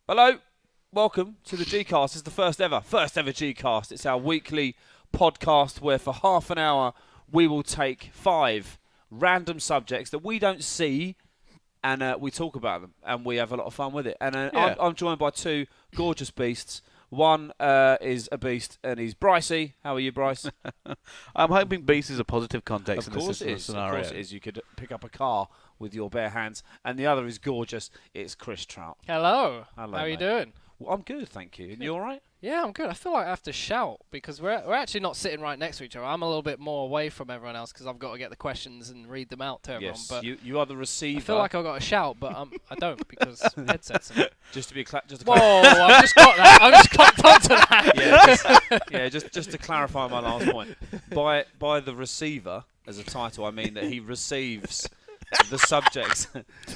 Hello, welcome to the GCast. It's the first ever GCast. It's our weekly podcast where for half an hour we will take 5 random subjects that we don't see and we talk about them and we have a lot of fun with it. And I'm joined by 2 gorgeous beasts. One is a beast and he's Brycey. How are you, Bryce? I'm hoping beast is a positive context Of in course this it is. scenario. Of course it is. You could pick up a car with your bare hands. And the other is gorgeous. It's Chris Trout. Hello. Hello, How are you mate. doing? Well, I'm good, thank you. And you all right? Yeah, I'm good. I feel like I have to shout because we're actually not sitting right next to each other. I'm a little bit more away from everyone else because I've got to get the questions and read them out to everyone. Yes, But you are the receiver. I feel like I've got to shout, but I don't because headsets. Just to be Whoa! I've just got that. I've just clocked onto that. Just to clarify my last point. By the receiver as a title, I mean that he receives the subjects.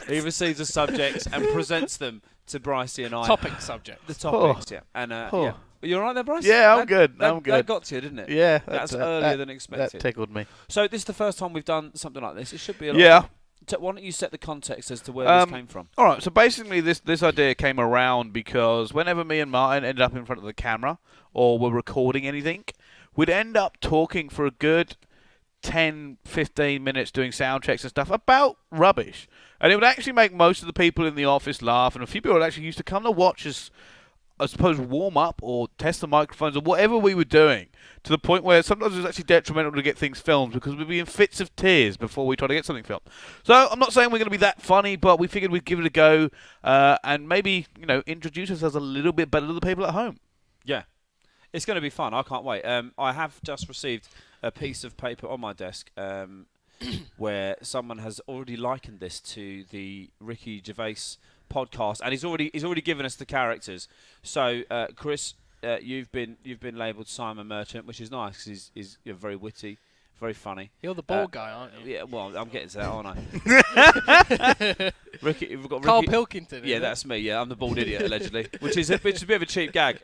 He receives the subjects and presents them to Brycey and I. Topic subject. The topics, yeah. And yeah. You all right there, Bryce? Yeah, I'm good. I'm good. That got to you, didn't it? Yeah. That's earlier than expected. That tickled me. So this is the first time we've done something like this. It should be a lot of fun. Why don't you set the context as to where this came from? All right, so basically this idea came around because whenever me and Martin ended up in front of the camera or were recording anything, we'd end up talking for a good 10, 15 minutes doing sound checks and stuff about rubbish. And it would actually make most of the people in the office laugh, and a few people would actually used to come to watch us, I suppose, warm up or test the microphones or whatever we were doing, to the point where sometimes it was actually detrimental to get things filmed because we'd be in fits of tears before we try to get something filmed. So I'm not saying we're going to be that funny, but we figured we'd give it a go and maybe, introduce ourselves a little bit better to the people at home. Yeah. It's going to be fun. I can't wait. I have just received a piece of paper on my desk where someone has already likened this to the Ricky Gervais podcast, and he's already given us the characters. So, Chris, you've been labelled Simon Merchant, which is nice because he's very witty, very funny. You're the bald guy, aren't you? Yeah, well, I'm getting to that, aren't I? Ricky, we've got Carl Ricky. Pilkington. Yeah, that's me. Yeah, I'm the bald idiot allegedly, which is a bit of a cheap gag,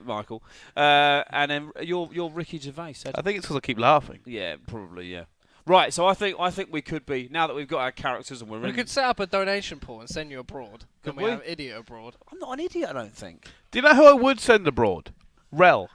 Michael. And then you're Ricky Gervais. I think it's because I keep laughing. Yeah, probably. Yeah. Right. So I think we could be, now that we've got our characters and We could set up a donation pool and send you abroad. Could Can we we? have idiot abroad? I'm not an idiot, I don't think. Do you know who I would send abroad? Rel.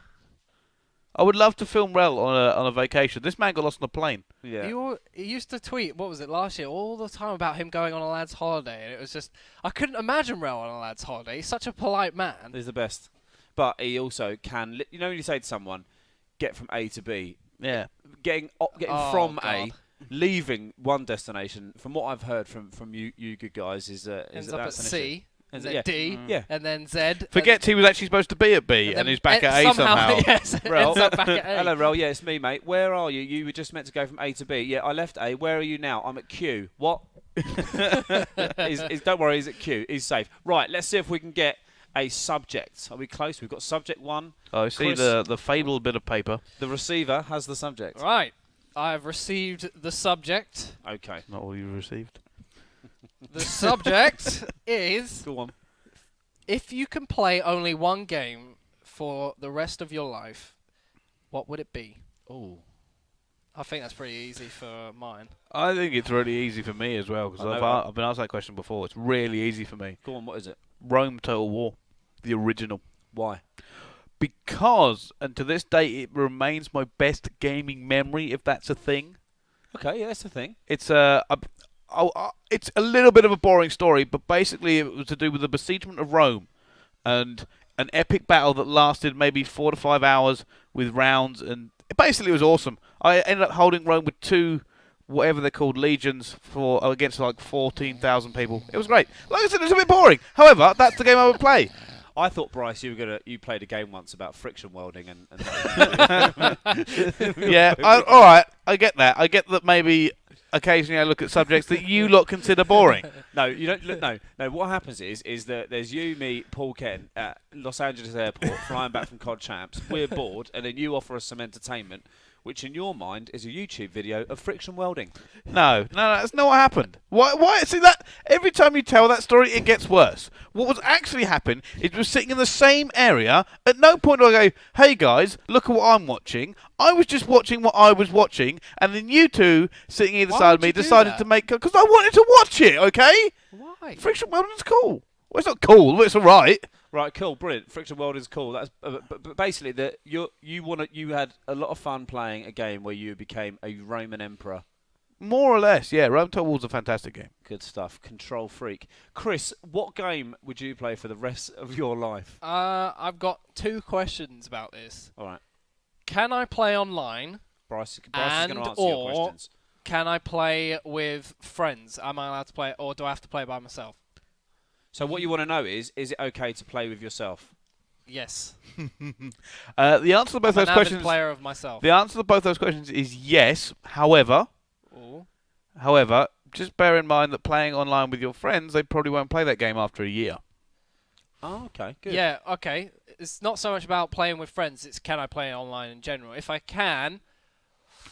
I would love to film Rel on a vacation. This man got lost on a plane. Yeah. He used to tweet, what was it, last year, all the time about him going on a lad's holiday. And it was just, I couldn't imagine Rel on a lad's holiday. He's such a polite man. He's the best. But he also can, when you say to someone, get from A to B. Yeah. Getting Oh, from God. A, leaving one destination, from what I've heard from you good guys, is Ends up at that's an issue. C, Ends and then up- D, Yeah. and then Z. Forgets he was actually supposed to be at B and then he's back at A somehow. Yes, Rel. ends up back at A. Hello, Rel. Yeah, it's me, mate. Where are you? You were just meant to go from A to B. Yeah, I left A. Where are you now? I'm at Q. What? Don't worry, he's at Q. He's safe. Right, let's see if we can get a subject. Are we close? We've got subject 1. Oh, see Chris. the fabled bit of paper. The receiver has the subject. Right. I have received the subject. Okay. Not all you received. The subject is, Go on. if you can play only one game for the rest of your life, what would it be? Oh. I think that's pretty easy for mine. I think it's really easy for me as well because I've been asked that question before. It's really easy for me. Go on, what is it? Rome Total War, the original. Why? Because, and to this day, it remains my best gaming memory, if that's a thing. Okay, yeah, that's the thing. It's it's a little bit of a boring story, but basically it was to do with the besiegement of Rome and an epic battle that lasted maybe 4 to 5 hours with rounds, and basically it was awesome. I ended up holding Rome with 2, whatever they're called, legions against like 14,000 people. It was great. Like I said, it was a bit boring. However, that's the game I would play. I thought, Bryce, you played a game once about friction welding and Yeah, all right, I get that. I get that maybe occasionally I look at subjects that you lot consider boring. No, you don't. Look, no. What happens is that there's you, me, Paul Kent at Los Angeles Airport flying back from COD Champs. We're bored, and then you offer us some entertainment, which in your mind is a YouTube video of friction welding. No, that's not what happened. Why? See that every time you tell that story, it gets worse. What was actually happened is we're sitting in the same area. At no point do I go, "Hey guys, look at what I'm watching." I was just watching what I was watching, and then you two sitting either Why side would of me you do decided that? to make because I wanted to watch it. Okay, Why? friction welding's cool. Well, it's not cool, but it's all right. Right, cool, brilliant. Friction World is cool. That's but basically that you had a lot of fun playing a game where you became a Roman emperor. More or less, yeah. Rome Total War's a fantastic game. Good stuff. Control freak. Chris, what game would you play for the rest of your life? I've got 2 questions about this. All right. Can I play online? Bryce is going to answer your questions. Can I play with friends? Am I allowed to play, or do I have to play by myself? So what you want to know is it okay to play with yourself? Yes. The answer to both I'm those an avid questions. player of myself. The answer to both those questions is yes. However, just bear in mind that playing online with your friends, they probably won't play that game after a year. Oh, okay, good. Yeah, okay. It's not so much about playing with friends, it's can I play online in general. If I can...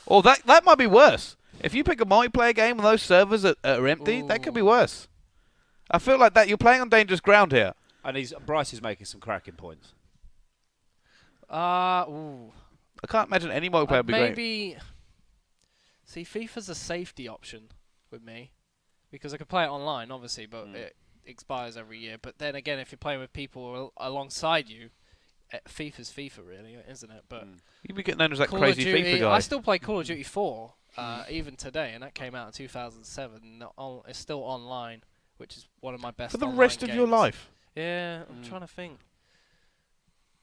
Or that might be worse. If you pick a multiplayer game and those servers are empty, that could be worse. I feel like that you're playing on dangerous ground here. And Bryce is making some cracking points. I can't imagine any multiplayer would be great. Maybe... See, FIFA's a safety option with me. Because I could play it online, obviously, but it expires every year. But then again, if you're playing with people alongside you, FIFA's FIFA, really, isn't it? But You'd be getting known as that Call crazy of Duty, FIFA guy. I still play Call of Duty 4, even today, and that came out in 2007. It's still online, which is one of my best For the online rest of your games. life? Yeah, I'm trying to think.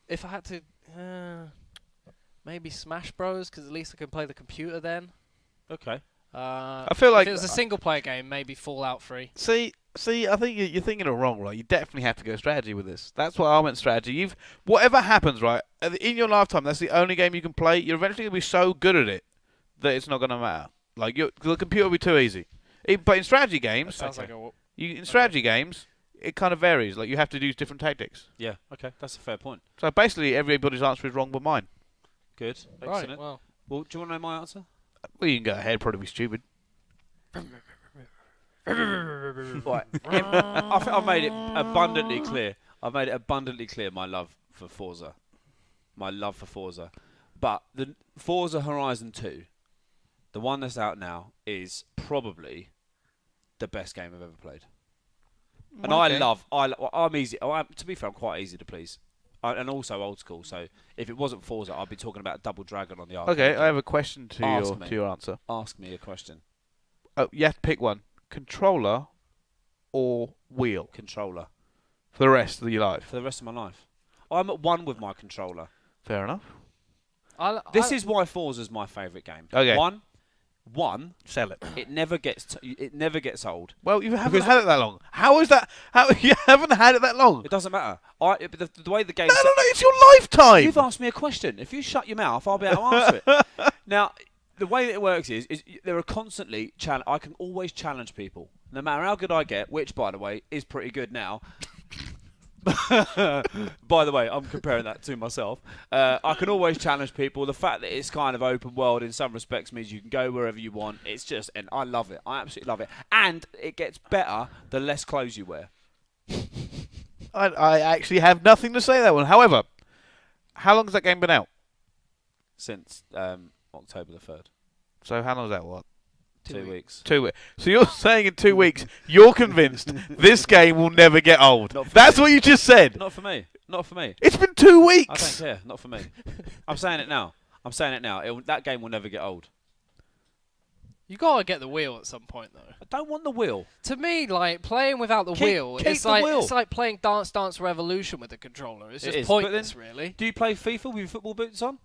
If I had to... maybe Smash Bros, because at least I can play the computer then. Okay. I feel like if it was a single-player game, maybe Fallout 3. See, I think you're thinking it wrong, right? You definitely have to go strategy with this. That's why I went strategy. Whatever happens, right, in your lifetime, that's the only game you can play. You're eventually going to be so good at it that it's not going to matter. Like, the computer will be too easy. But in strategy games, strategy games, it kind of varies. Like, you have to use different tactics. Yeah, okay, that's a fair point. So basically, everybody's answer is wrong but mine. Good, excellent. Right, well, do you want to know my answer? Well, you can go ahead, probably be stupid. Right. I've made it abundantly clear. My love for Forza. But the Forza Horizon 2, the one that's out now, is probably the best game I've ever played. And Okay. I'm easy. To be fair, I'm quite easy to please. And also old school. So if it wasn't Forza, I'd be talking about Double Dragon on the arcade. Okay, I have a question to your answer. Ask me a question. Oh, you have to pick one. Controller or wheel? Controller. For the rest of your life? For the rest of my life. I'm at one with my controller. Fair enough. This is why Forza's my favourite game. Okay. One. Sell it. It never gets old. Well, you haven't had it that long. How is that? How you haven't had it that long? It doesn't matter. The way the game. No, it's your lifetime. You've asked me a question. If you shut your mouth, I'll be able to answer it. Now, the way that it works is there are constantly I can always challenge people, no matter how good I get. Which, by the way, is pretty good now. By the way, I'm comparing that to myself. I can always challenge people. The fact that it's kind of open world in some respects means you can go wherever you want. It's just, and I love it. I absolutely love it. And it gets better the less clothes you wear. I actually have nothing to say to that one. However, how long has that game been out? Since October the 3rd. So how long is that? What? 2 weeks. 2 weeks. So you're saying in 2 weeks you're convinced this game will never get old? That's what you just said. Not for me. It's been 2 weeks. I don't care. Not for me. I'm saying it now. That game will never get old. You gotta get the wheel at some point, though. I don't want the wheel. To me, like playing without the wheel, keep it's the like wheel. it's like playing Dance Dance Revolution with the controller. It's just is, pointless, but really. Do you play FIFA with your football boots on?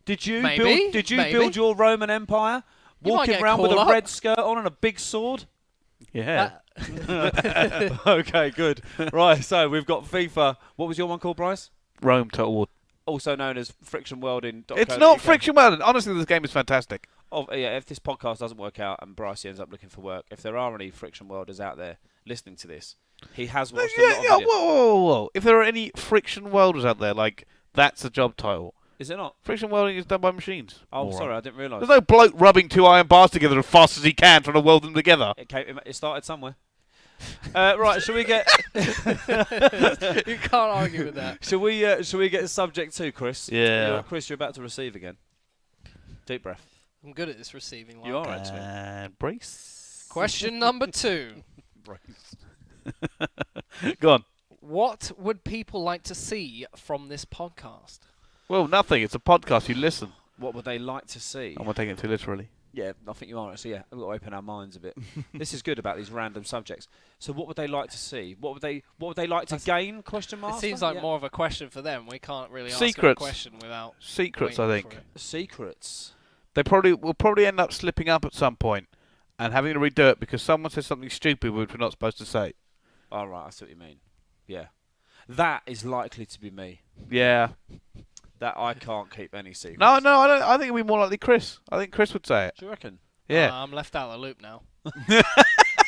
Did you Maybe. build your Roman Empire? You might Walking get around with a caught up. red skirt on and a big sword? Yeah. Okay, good. Right, so we've got FIFA. What was your one called, Bryce? Rome Total War. Also known as Friction World in. It's not Friction World. Honestly, this game is fantastic. Yeah, if this podcast doesn't work out and Bryce ends up looking for work, if there are any Friction Worlders out there listening to this, he has watched a lot of videos. Whoa. If there are any Friction Welders out there, like, that's the job title. Is it not? Friction welding is done by machines. Oh, Moron. sorry, I didn't realise. There's no bloke rubbing 2 iron bars together as fast as he can trying to weld them together. It started somewhere. Right, shall we get... You can't argue with that. Shall we get subject 2, Chris? Yeah. Chris, you're about to receive again. Deep breath. I'm good at this receiving line. You are, actually. And brace. Question number 2. Brace. Go on. What would people like to see from this podcast? Well, nothing. It's a podcast. You listen. What would they like to see? I'm not taking it too literally. Yeah, I think you are actually. Yeah, we've got to open our minds a bit. This is good about these random subjects. So, what would they like to see? What would they like to gain? Question mark. It seems like more of a question for them. We can't really ask a Secrets. question without Secrets, I waiting think. for it. Secrets. They will probably end up slipping up at some point and having to redo it because someone says something stupid which we're not supposed to say. All right, I see what you mean. Yeah, that is likely to be me. Yeah. That I can't keep any secrets. No, I don't. I think it'd be more likely Chris. I think Chris would say it. Do you reckon? Yeah. I'm left out of the loop now.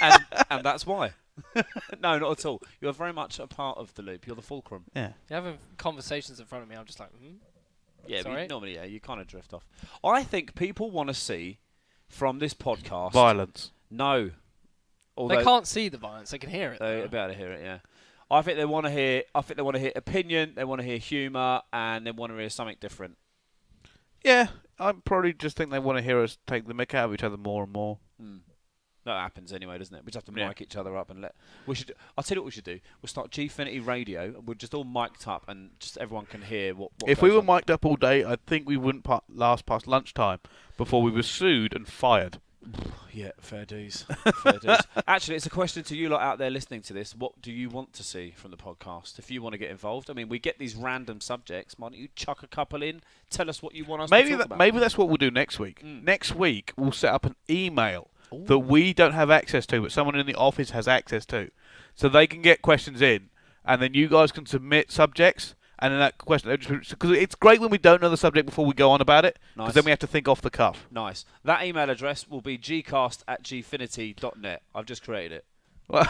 and that's why. No, not at all. You're very much a part of the loop. You're the fulcrum. Yeah. You're having conversations in front of me. I'm just like, Yeah, Sorry? but normally, you kind of drift off. I think people want to see from this podcast Violence. No, they can't see the violence. They can hear it. They're though. about to hear it. Yeah, I think they want to hear. I think they want to hear opinion. They want to hear humour, and they want to hear something different. Yeah. I probably just think they want to hear us take the mick out of each other more and more. That happens anyway, doesn't it? We just have to Yeah. mic each other up and let. We should. I'll tell you what we should do. We'll start Gfinity Radio. And we're just all mic'd up, and just everyone can hear what If we goes were on. mic'd up all day, I think we wouldn't last past lunchtime before we were sued and fired. Yeah, fair dues. Fair dues. Actually, it's a question to you lot out there listening to this. What do you want to see from the podcast? If you want to get involved, I mean, we get these random subjects. Why don't you chuck a couple in? Tell us what you want us to talk about. Maybe that's what we'll do next week. Next week, we'll set up an email that we don't have access to, but someone in the office has access to. So they can get questions in, and then you guys can submit subjects, and then that question... Because it's great when we don't know the subject before we go on about it, because then we have to think off the cuff. Nice. That email address will be gcast@gfinity.net. I've just created it. Well,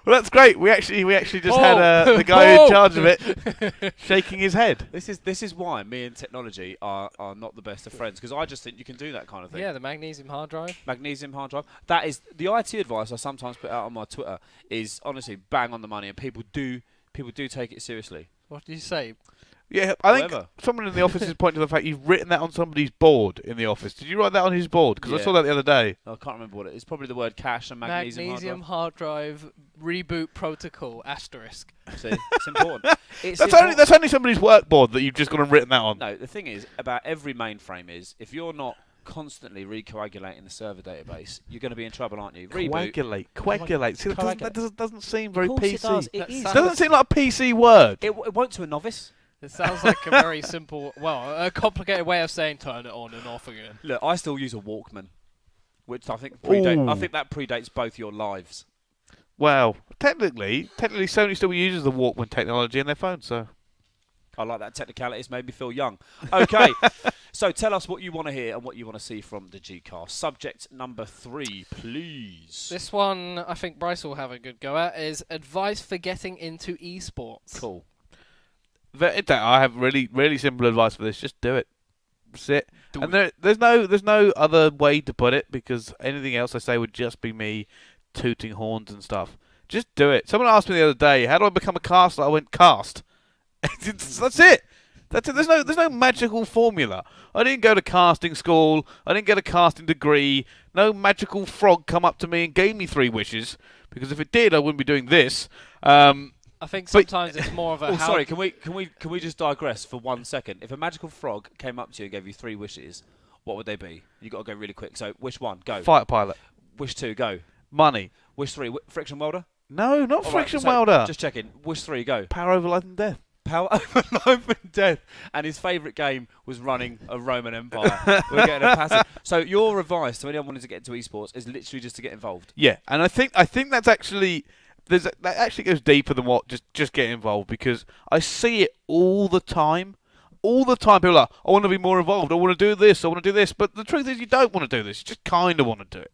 that's great. We actually just had the guy in charge of it shaking his head. This is why me and technology are not the best of friends, because I just think you can do that kind of thing. Yeah, the magnesium hard drive. Magnesium hard drive. That is the IT advice I sometimes put out on my Twitter is honestly bang on the money, and people do take it seriously. What do you say? Yeah, I think Whatever. someone in the office is pointing to the fact you've written that on somebody's board in the office. Did you write that on his board? Because I Yeah. saw that the other day. I can't remember what it is. Probably the word cache and magnesium Hard drive reboot protocol asterisk. See, it's important. It's That's only somebody's work board that you've just gone and written that on. No, the thing is about every mainframe is if you're not constantly recoagulating the server database, you're going to be in trouble, aren't you? Reboot. Coagulate. See, that doesn't seem very Of course PC. it does. It That is. sounds- Doesn't seem like a PC word. It won't to a novice. It sounds like a very simple, a complicated way of saying turn it on and off again. Look, I still use a Walkman, which I think Ooh. I think that predates both your lives. Well, technically, Sony still uses the Walkman technology in their phone, so... I like that technicality. It's made me feel young. Okay, so tell us what you want to hear and what you want to see from the Gcast. Subject number 3, please. This one, I think Bryce will have a good go at, is advice for getting into esports. Cool. I have really simple advice for this. Just do it. Sit. There's no other way to put it, because anything else I say would just be me tooting horns and stuff. Just do it. Someone asked me the other day, how do I become a caster? I went, cast. That's it. That's it. There's no magical formula. I didn't go to casting school. I didn't get a casting degree. No magical frog come up to me and gave me 3 wishes, because if it did, I wouldn't be doing this. I think sometimes it's more of a. Oh, sorry. Can we just digress for 1 second? If a magical frog came up to you and gave you 3 wishes, what would they be? You got to go really quick. So, wish 1, go. Fighter pilot. Wish 2, go. Money. Wish 3, friction welder. No, not All friction right, so welder. Just checking. Wish 3, go. Power over life and death. Power over life and death. And his favourite game was running a Roman Empire. We're getting a passive. So your advice to anyone wanting to get into esports is literally just to get involved. Yeah, and I think that's actually that actually goes deeper than what just get involved, because I see it all the time. All the time, people are like, I want to be more involved. I want to do this. I want to do this. But the truth is, you don't want to do this. You just kind of want to do it.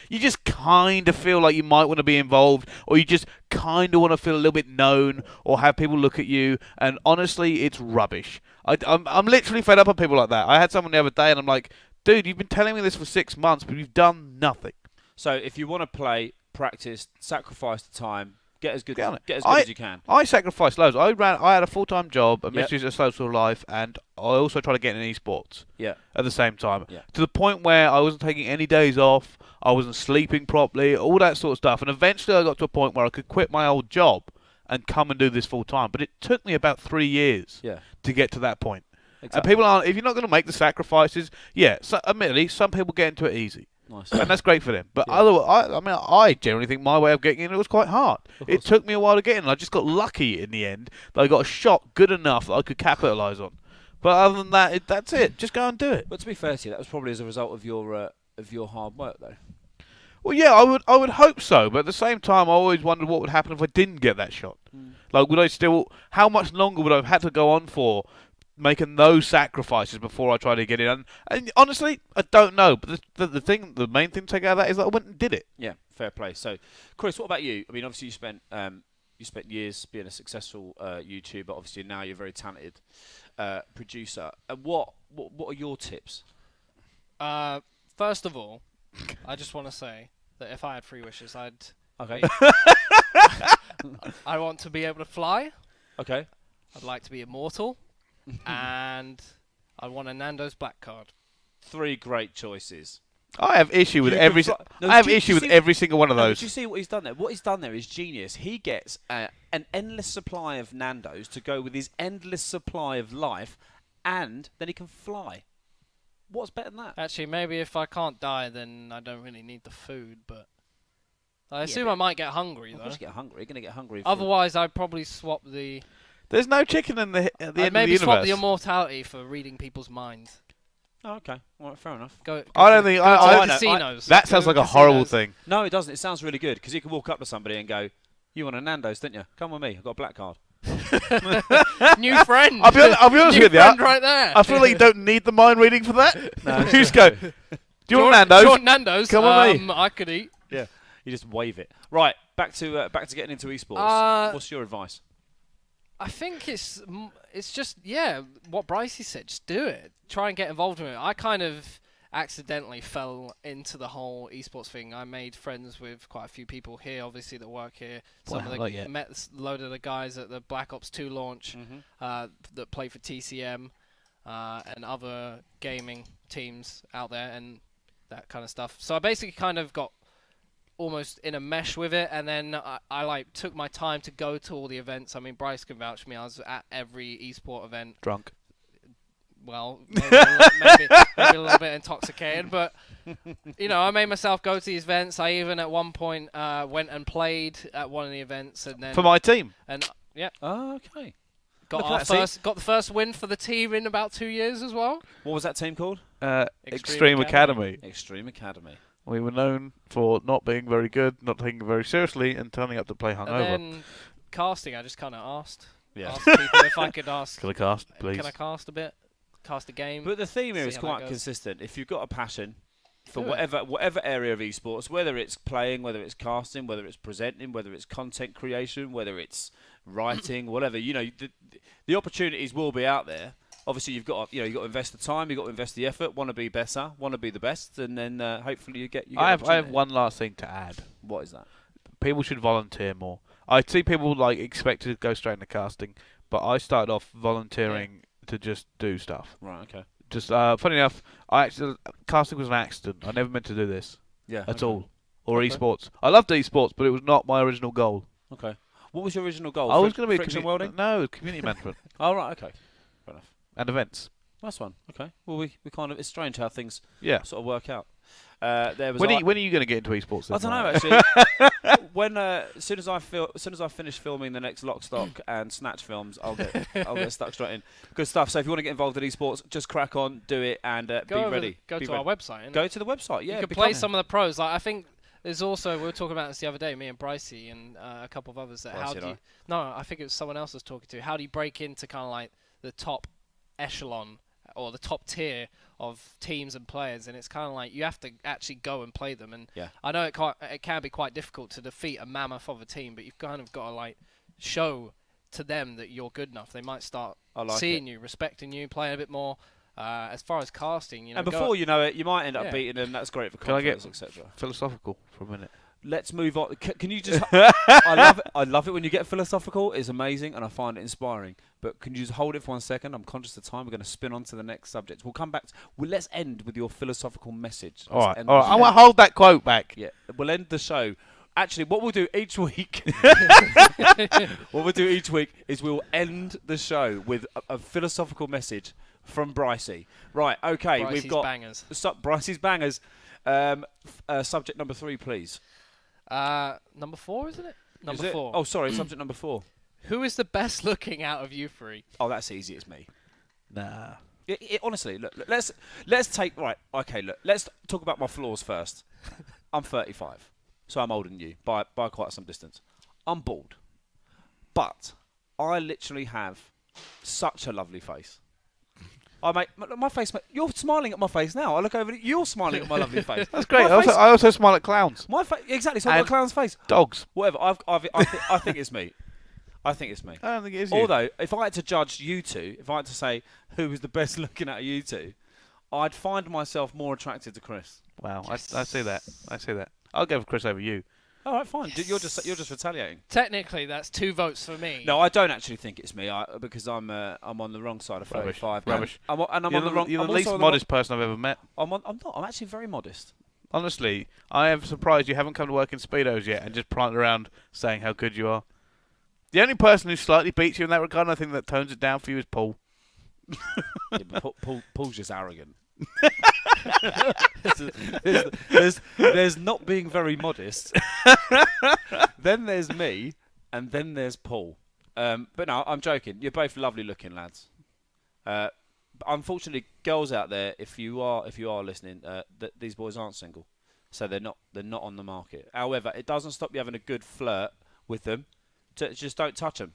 You just kind of feel like you might want to be involved, or you just kind of want to feel a little bit known, or have people look at you. And honestly, it's rubbish. I'm literally fed up of people like that. I had someone the other day, and I'm like, dude, you've been telling me this for 6 months, but you've done nothing. So if you want to play, practice, sacrifice the time, get as good Get as you can. I sacrificed loads. I had a full-time job, a Yep. Mysteries of Social Life, and I also tried to get into esports Yeah. at the same time. Yeah. To the point where I wasn't taking any days off, I wasn't sleeping properly, all that sort of stuff. And eventually I got to a point where I could quit my old job and come and do this full time. But it took me about 3 years Yeah. to get to that point. And Exactly. people aren't. If you're not going to make the sacrifices, so, admittedly, some people get into it easy. Nice. And that's great for them. But Yeah. I generally think my way of getting in it was quite hard. Of It course. took me a while to get in. I just got lucky in the end that I got a shot good enough that I could capitalise on. But other than that, that's it. Just go and do it. But to be fair to you, that was probably as a result of your hard work, though. Well, yeah, I would hope so. But at the same time, I always wondered what would happen if I didn't get that shot. Like, would I still? How much longer would I have had to go on for? Making those sacrifices before I try to get in, and honestly, I don't know. But the main thing to take out of that is that I went and did it. Yeah, fair play. So, Chris, what about you? I mean, obviously you spent years being a successful YouTuber. Obviously now you're a very talented producer. And what are your tips? First of all, I just want to say that if I had 3 wishes, I want to be able to fly. Okay. I'd like to be immortal. And I want a Nando's black card. 3 great choices. I have issue with every. No, I have do you issue with see- every single one of No, but those. do you see what he's done there? What he's done there is genius. He gets an endless supply of Nando's to go with his endless supply of life, and then he can fly. What's better than that? Actually, maybe if I can't die, then I don't really need the food, but I assume but- I might get hungry, Of though. course you get hungry. You're going to get hungry. Otherwise, I'd probably swap the... There's no chicken in at the end of the maybe swap universe. the immortality for reading people's minds. Oh, okay. All right, fair enough. Go I to don't the- think. go to I the know. casinos. That sounds Go like to a horrible casinos. thing. No, it doesn't. It sounds really good because you can walk up to somebody and go, "You want a Nando's, didn't you? Come with me. I've got a black card." New friend. I'll be honest New with you. friend right there. I feel like you don't need the mind reading for that. No, You just go. Do you want Nando's? Do you want Nando's? Come on, me. I could eat. Yeah. You just wave it. Right. Back to getting into esports. What's your advice? I think it's just what Brycey said. Just do it. Try and get involved in it. I kind of accidentally fell into the whole esports thing. I made friends with quite a few people here, obviously that work here. Met a load of the guys at the Black Ops 2 launch that play for TCM and other gaming teams out there and that kind of stuff. So I basically kind of got almost in a mesh with it, and then I like took my time to go to all the events. I mean, Bryce can vouch for me. I was at every esport event. Drunk. Well, maybe a little bit intoxicated, but I made myself go to these events. I even at one point went and played at one of the events, and then For my team. and yeah, Oh, okay. got Look our at that, see? got the first win for the team in about 2 years as well. What was that team called? Extreme Academy. Extreme Academy. We were known for not being very good, not taking it very seriously, and turning up to play hungover. And then casting, I just kind of asked Yeah. people if I could ask. Can I cast, please? Can I cast a bit? Cast a game? But the theme here See is how that quite goes. consistent. If you've got a passion for Do it. whatever area of esports, whether it's playing, whether it's casting, whether it's presenting, whether it's content creation, whether it's writing, whatever, the opportunities will be out there. Obviously, you've got to invest the time, you've got to invest the effort, want to be better, want to be the best, and then hopefully you get. I have opportunity. one last thing to add. What is that? People should volunteer more. I see people expect to go straight into casting, but I started off volunteering to just do stuff. Right. Okay. Just funny enough, casting was an accident. I never meant to do this Yeah. at okay. all, or Okay. esports. I loved esports, but it was not my original goal. Okay. What was your original goal? I was going to be friction welding. No, community management Oh right. Okay. Fair enough. and events. Nice one. Okay. Well, we kind of it's strange how things Yeah. sort of work out. There was When are you going to get into esports? I then, don't know Mark? actually. When as soon as I finish filming the next Lock, Stock and Snatch films, I'll get stuck straight in. Good stuff. So if you want to get involved in esports, just crack on, do it, and be ready. Go Be to ready. our website. And Go to the website. Yeah, you could become- play some of the pros. Like I think there's also we were talking about this the other day, me and Brycey and a couple of others. That Brycey how and do I. you, no, I think it was someone else I was talking to. How do you break into kind of like the top echelon or the top tier of teams and players? And it's kind of like you have to actually go and play them. And Yeah. I know it can be quite difficult to defeat a mammoth of a team, but you've kind of got to like show to them that you're good enough. They might start I like seeing it. you, respecting you, playing a bit more. As far as casting, And before you know it, you might end up Yeah. beating them. That's great for Can I get- confidence, etc. Philosophical for a minute. Let's move on. Can you just? I love it. I love it when you get philosophical. It's amazing, and I find it inspiring. But can you just hold it for 1 second? I'm conscious of time. We're going to spin on to the next subject. We'll come back. Let's end with your philosophical message. All Let's right. end All the right. I show. want to hold that quote back. Yeah, we'll end the show Actually, what we'll do each week, is we'll end the show with a philosophical message from Brycey. Right, okay, Brycey's we've got bangers. Brycey's bangers. Subject number 3, please. Number 4, isn't it? Number Is it? 4. Oh, sorry, subject number 4. Who is the best looking out of you three? Oh, that's easy. It's me. Nah. Honestly, look, let's take let's talk about my flaws first. I'm 35, so I'm older than you by quite some distance. I'm bald, but I literally have such a lovely face. My face. You're smiling at my face now. I look over at you. You're smiling at my lovely face. That's great. My face- I also smile at clowns. My face, exactly. So I've got a And clown's face. Dogs. Whatever. I think it's me. I think it's me. I don't think it is you. Although, if I had to judge you two, if I had to say who was the best looking out of you two, I'd find myself more attracted to Chris. Wow, Yes. I see that. I see that. I'll go for Chris over you. All right, fine. You're just retaliating. Technically, that's 2 votes for me. No, I don't actually think it's me. Because I'm on the wrong side of Rubbish. 35. Rubbish. And I'm You're on the wrong. You're I'm the also least on the wrong- modest person I've ever met. I'm not. I'm actually very modest. Honestly, I am surprised you haven't come to work in Speedos yet and just planted around saying how good you are. The only person who slightly beats you in that regard, and I think that tones it down for you, is Paul. Yeah, but Paul's just arrogant. there's not being very modest. Then there's me, and then there's Paul. But no, I'm joking. You're both lovely looking lads. But unfortunately, girls out there, if you are listening, these boys aren't single, so they're not on the market. However, it doesn't stop you having a good flirt with them. Just don't touch them.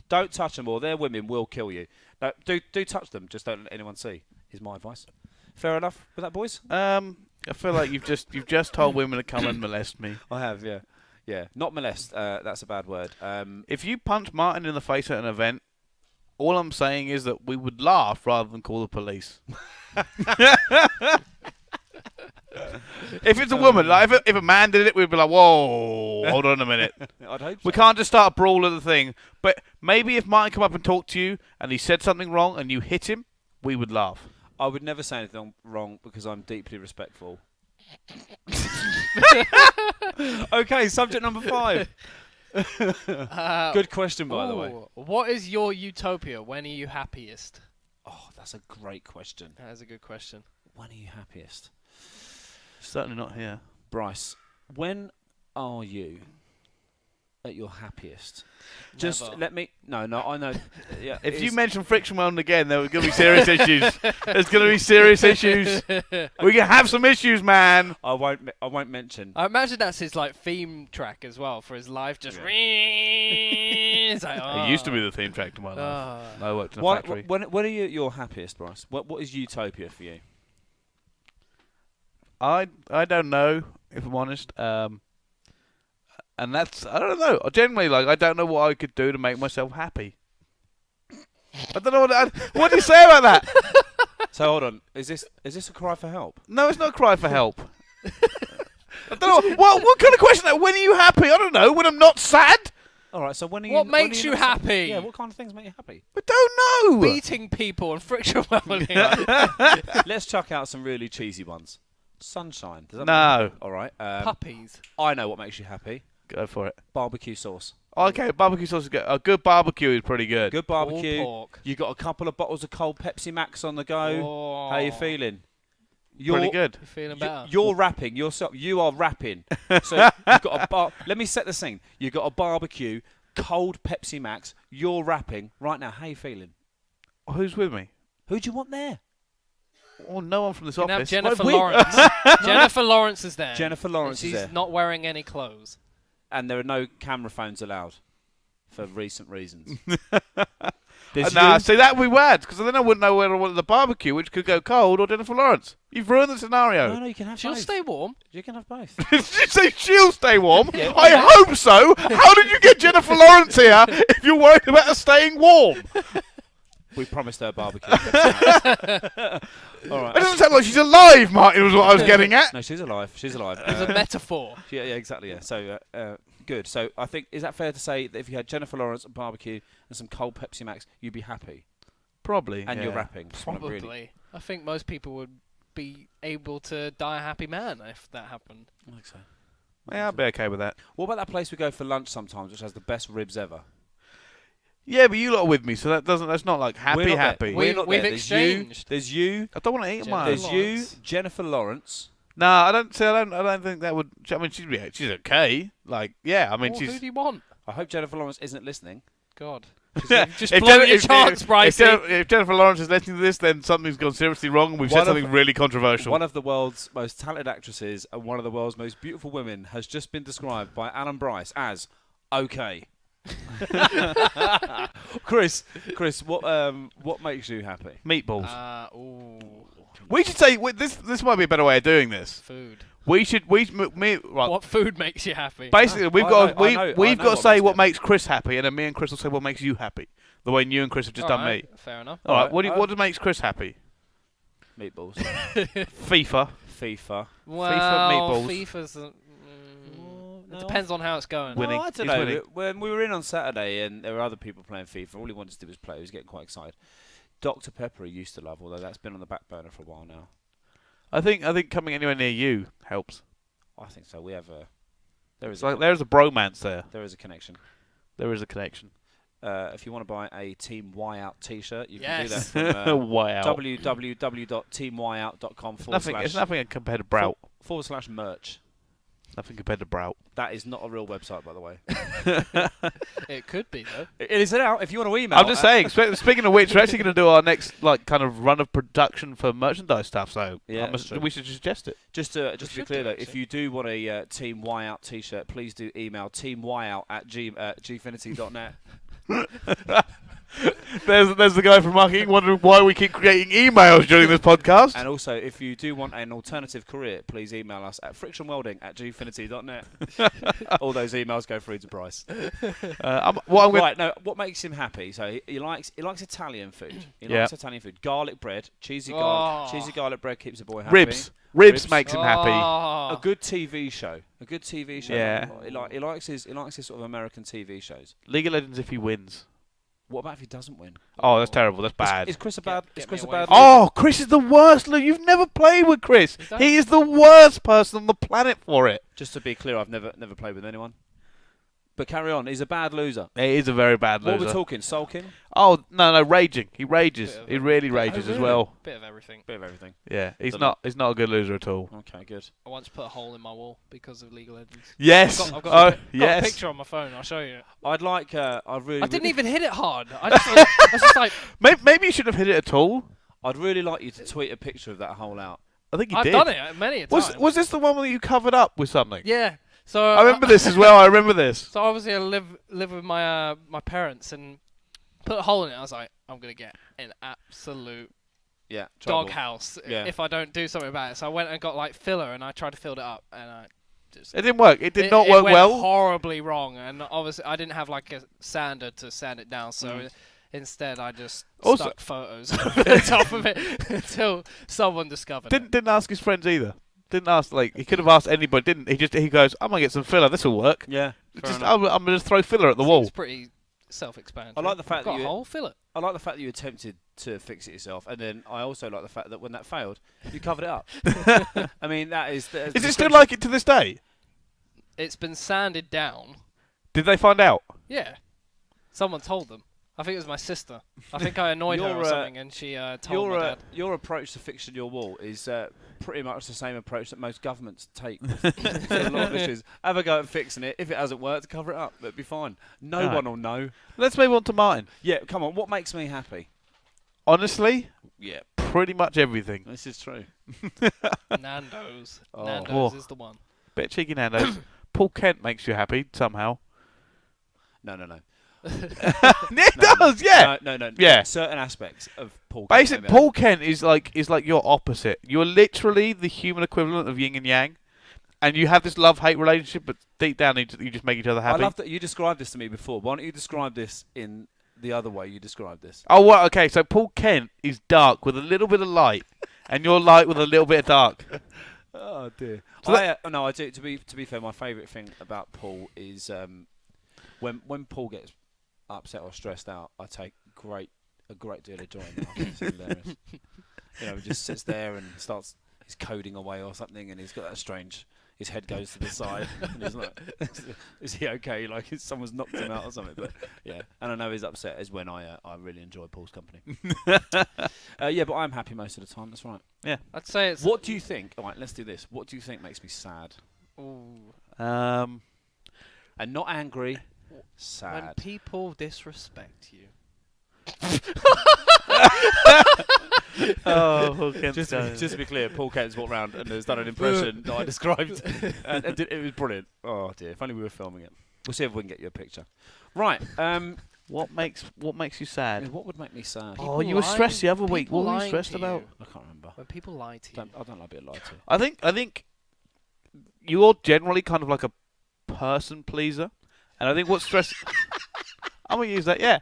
Don't touch them, or their women will kill you. No, do touch them. Just don't let anyone see. Is my advice. Fair enough with that, boys? I feel like you've just told women to come and molest me. I have, yeah. Yeah, not molest. That's a bad word. If you punch Martin in the face at an event, all I'm saying is that we would laugh rather than call the police. If it's a woman, like if a man did it, we'd be like, whoa, hold on a minute. I'd hope We so. can't just start a brawl at the thing. But maybe if Martin come up and talked to you and he said something wrong and you hit him, we would laugh. I would never say anything wrong because I'm deeply respectful. Okay, subject number 5. Good question, by the way. What is your utopia? When are you happiest? Oh, that's a great question. That is a good question. When are you happiest? Certainly not here. Bryce, when are you at your happiest? Just Never. let me... No, I know. Yeah, If you it's- mention friction welding again, there are going to be serious issues. There's going to be serious issues. We can have some issues, man. I won't mention... I imagine that's his like theme track as well for his life. Just it's like, It used to be the theme track to my life. I worked in a factory. When are you at your happiest, Bryce? What is utopia for you? I don't know, if I'm honest. And that's, I don't know. Generally, like, I don't know what I could do to make myself happy. I don't know what do you say about that? So hold on, is this a cry for help? No, it's not a cry for help. I don't know. What kind of question? When are you happy? I don't know. When I'm not sad? All right, so when are you? What when are makes you not- happy? Yeah, what kind of things make you happy? I don't know. Beating people and friction welding. Let's chuck out some really cheesy ones. Sunshine. Does that No. All right. Puppies. I know what makes you happy. Go for it. Barbecue sauce. Okay, barbecue sauce is good. A good barbecue is pretty good. Good barbecue. All pork. You got a couple of bottles of cold Pepsi Max on the go. Oh. How you feeling? Pretty good. You feeling better? You're rapping yourself. You are rapping. So you've got a Let me set the scene. You've got a barbecue, cold Pepsi Max. You're rapping right now. How you feeling? Who's with me? Who do you want there? Oh, no one from this You can have office. Jennifer we- Lawrence. Jennifer Lawrence is there. Jennifer Lawrence and is she's there. not wearing any clothes. And there are no camera phones allowed for recent reasons. Nah, you. see, that would be weird, because then I wouldn't know whether I wanted the barbecue, which could go cold, or Jennifer Lawrence. You've ruined the scenario. No, you can have She'll both. stay warm. You can have both. Did you say she'll stay warm? Yeah. I hope so. How did you get Jennifer Lawrence here if you're worried about her staying warm? We promised her barbecue. All right. It doesn't sound like she's alive, Martin, was what I was getting at. No, she's alive. She's alive. It's a metaphor. Yeah, exactly. Yeah. So good. So I think is that fair to say that if you had Jennifer Lawrence and barbecue and some cold Pepsi Max, you'd be happy. Probably. And yeah. you're rapping. Just wanna Probably. really- I think most people would be able to die a happy man if that happened. I think so. Yeah, I'd be okay with that. What about that place we go for lunch sometimes, which has the best ribs ever? Yeah, but you lot are with me, so that's not like We're not happy. there. We're not We've there. exchanged. There's you. I don't want to eat mine. There's you. Lawrence. Jennifer Lawrence. No, I don't think that would. I mean, she's okay. Like, yeah. I mean, Well, she's. who do you want? I hope Jennifer Lawrence isn't listening. God. Yeah, Just blow your chance, if Brycey. if Jennifer Lawrence is listening to this, then something's gone seriously wrong, and we've One said of- something really controversial. One of the world's most talented actresses and one of the world's most beautiful women has just been described by Alan Bryce as okay. Chris, what makes you happy? Meatballs. Ooh. We should say this might be a better way of doing this. Food. Right. What food makes you happy? Basically, we've I got know- I know we've got what to say makes what me makes Chris happy, and then me and Chris will say what makes you happy. The way you and Chris have just done me. Fair enough. All right. Alright, What makes Chris happy? Meatballs. FIFA. FIFA. Well, meatballs. FIFA's. No, It depends on how it's going. Winning. No, I don't He's know. winning. When we were in on Saturday and there were other people playing FIFA, all he wanted to do was play. He was getting quite excited. Dr. Pepper he used to love, although that's been on the back burner for a while now. I think coming anywhere near you helps. I think so. We have a. There is It's like there's a bromance there. there is a connection. There is a connection. If you want to buy a Team Y Out T-shirt, you can Yes. do that from Wow. www.teamyout.com It's nothing compared to Brout. / merch. Nothing compared to Brout. That is not a real website, by the way. It could be though. It is out. If you want to email, I'm just saying. Speaking of which, we're actually going to do our next kind of run of production for merchandise stuff. So Yeah, that's true. we should suggest it. Just to be should clear do, though, if actually. you do want a Team Y Out T-shirt, please do email teamyout@gfinity.net. There's the guy from marketing wondering why we keep creating emails during this podcast. And also, if you do want an alternative career, please email us at frictionwelding@gfinity.net. All those emails go through to Bryce. Right, no, what makes him happy? So he likes Italian food. He Yeah. likes Italian food. Garlic bread, cheesy Oh. garlic bread keeps a boy happy. Ribs Ribs. makes him happy. A good TV show. Yeah. He likes his sort of American TV shows. League of Legends if he wins. What about if he doesn't win? Oh, that's terrible. That's bad. Is Chris a Get bad? me Is Chris a away bad? from Oh, Chris is the worst. Look, you've never played with Chris. Is that- He is the worst person on the planet for it. Just to be clear, I've never played with anyone. But carry on. He's a bad loser. He is a very bad What are loser. we talking? Sulking? Oh no, raging. He rages. Bit of He a- really bit- rages oh, as really? well. Bit of everything. Bit of everything. Yeah, he's Don't not a good loser at all. Okay, good. I once put a hole in my wall because of League of Legends. Yes. I've got a Yes. picture on my phone. I'll show you. I'd like. I didn't even hit it hard. I was just like, Maybe you shouldn't have hit it at all. I'd really like you to tweet a picture of that hole out. I think you I've did. done it many a time. Was this the one that you covered up with something? Yeah. So I remember this as well. I remember this. So obviously I live with my my parents and put a hole in it. I was like, I'm gonna get an absolute Yeah. Trouble. doghouse Yeah. if I don't do something about it. So I went and got like filler and I tried to fill it up and I just It didn't work. It did not it work went well. horribly wrong, and obviously I didn't have like a sander to sand it down. So Mm. instead I just Also- stuck photos over the top of it until someone discovered it. Didn't ask his friends either. Didn't ask he could have asked anybody. Didn't he goes, I'm gonna get some filler. This will work. Yeah. I'm gonna just throw filler at the wall. It's pretty self-explanatory. I like the fact I've got that a you- hole, fill it. I like the fact that you attempted to fix it yourself, and then I also like the fact that when that failed, you covered it up. I mean, that is. Is it still like it to this day? It's been sanded down. Did they find out? Yeah. Someone told them. I think it was my sister. I think I annoyed her or Your, something, and she told my dad. Your approach to fixing your wall is pretty much the same approach that most governments take. To a lot of issues. Have a go at fixing it. If it hasn't worked, cover it up. It'll be fine. No Right. one will know. Let's move on to mine. Yeah, come on. What makes me happy? Honestly, Yeah, pretty much everything. this is true. Nando's. Oh. Nando's Oh. is the one. Bit cheeky Nando's. Paul Kent makes you happy somehow. No. It does, yeah. No. Yeah. Certain aspects of Paul. Basically, Kent, maybe. Paul Kent is like your opposite. You're literally the human equivalent of yin and yang, and you have this love-hate relationship, but deep down you just make each other I happy. love that you described this to me before. Why don't you describe this in the other way you described this? Oh, well, okay. So Paul Kent is dark with a little bit of light, and you're light with a little bit of dark. Oh dear. So No, I do. To be fair, my favourite thing about Paul is when Paul gets upset or stressed out, I take a great deal of joy in that. It's hilarious. He just sits there and he's coding away or something, and he's got that strange his head goes to the side, and he's like, "Is he okay? Like someone's knocked him out or something." But yeah, and I know he's upset is when I really enjoy Paul's company. Yeah, but I'm happy most of the time. That's right. Yeah. I'd say it's. What do you think? All right, let's do this. What do you think makes me sad? Ooh. And not angry, sad. When people disrespect you. Oh, just to be clear, Paul Kent's walked round and has done an impression that I described, and it was brilliant. Oh dear, if only we were filming it. We'll see if we can get you a picture. Right. What makes you sad? What would make me sad? Oh, you were stressed the other week. What were you lying stressed to about? you. I can't remember. When people lie to you. I don't like being lied to. I think you're generally kind of like a person pleaser, and I think what stress. I'm gonna use that. Yeah.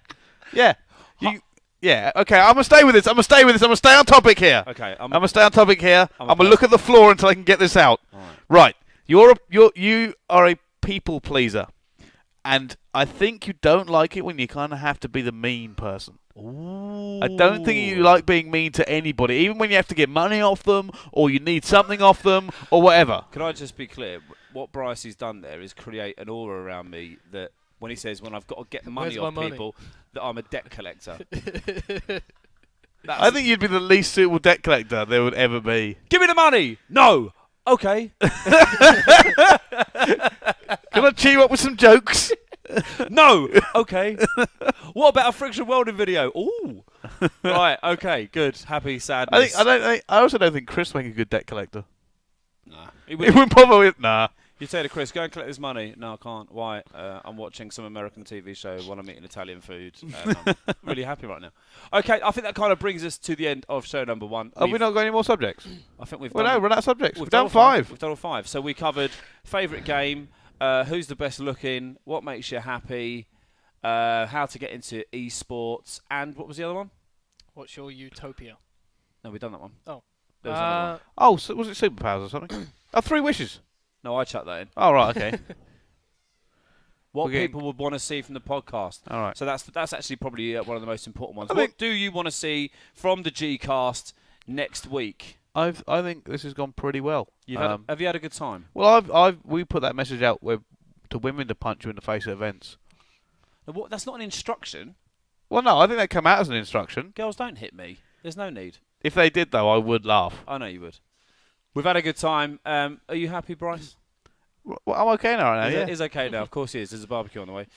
Yeah. Okay. I'm gonna stay with this. I'm gonna stay on topic here. Okay. I'm gonna stay on topic here. I'm a gonna look at the floor until I can get this out. All right. Right. You are a people pleaser, and I think you don't like it when you kind of have to be the mean person. Ooh. I don't think you like being mean to anybody, even when you have to get money off them or you need something off them or whatever. Can I just be clear? What Bryce has done there is create an aura around me that when he says when I've got to get money off people, that I'm a debt collector. I think you'd be the least suitable debt collector there would ever be. Give me the money! No! Okay. Can I cheer you up with some jokes? No! Okay. What about a friction welding video? Ooh. Right, okay, good. Happy, sadness. I also don't think Chris would make a good debt collector. Nah. It wouldn't bother. Nah. You say to Chris, go and collect this money. No, I can't. Why? I'm watching some American TV show while I'm eating Italian food. I'm really happy right now. Okay, I think that kind of brings us to the end of show number 1. Have we not got any more subjects? I think we've Well, done. no, we're out of subjects. We've done done 5. We've done all 5. So we covered favourite game, who's the best looking, what makes you happy, how to get into esports, and what was the other one? What's your utopia? No, we've done that one. Oh. There was another one. Oh, so was it superpowers or something? 3 wishes. No, I chucked that in. Oh, right, okay. What people would want to see from the podcast. All right. So that's actually probably one of the most important ones. I What think- do you want to see from the GCast next week? I think this has gone pretty well. Have you had a good time? Well, we put that message out to women to punch you in the face at events. That's not an instruction. Well, no, I think that came out as an instruction. Girls don't hit me. There's no need. If they did, though, I would laugh. I know you would. We've had a good time. Are you happy, Bryce? Well, I'm okay now, right now, yeah. It's okay now. Of course he is. There's a barbecue on the way.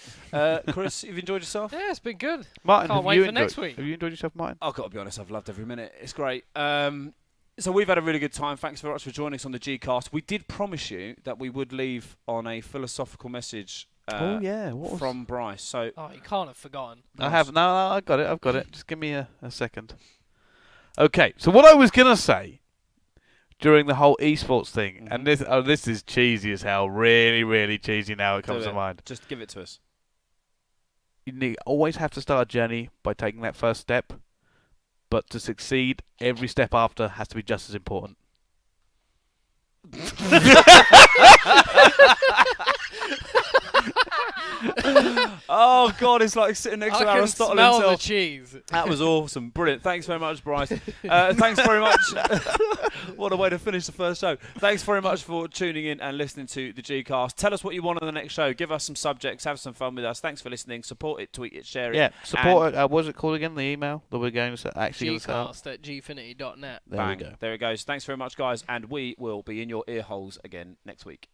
Chris, you've enjoyed yourself? Yeah, it's been good. Martin, Can't have wait you for enjoyed, next week. Have you enjoyed yourself, Martin? I've got to be honest, I've loved every minute. It's great. So we've had a really good time. Thanks very much for joining us on the Gcast. We did promise you that we would leave on a philosophical message from Bryce. So Oh, you can't have forgotten. I have. No, I've got it. Just give me a second. Okay, so what I was going to say during the whole esports thing, and this is cheesy as hell, really, really cheesy now it comes to mind. Just give it to us. You always have to start a journey by taking that first step, but to succeed, every step after has to be just as important. Oh God, it's like sitting next to Aristotle I can smell himself. the cheese. That was awesome, brilliant. Thanks very much, Bryce. Thanks very much. What a way to finish the first show. Thanks very much for tuning in and listening to the Gcast. Tell us what you want on the next show. Give us some subjects. Have some fun with us. Thanks for listening. Support it, tweet it, share it. Yeah, support it. What's it called again? The email that we're going to actually Gcast at Gfinity.net. There we go. There it goes. Thanks very much, guys, and we will be in your ear holes again next week.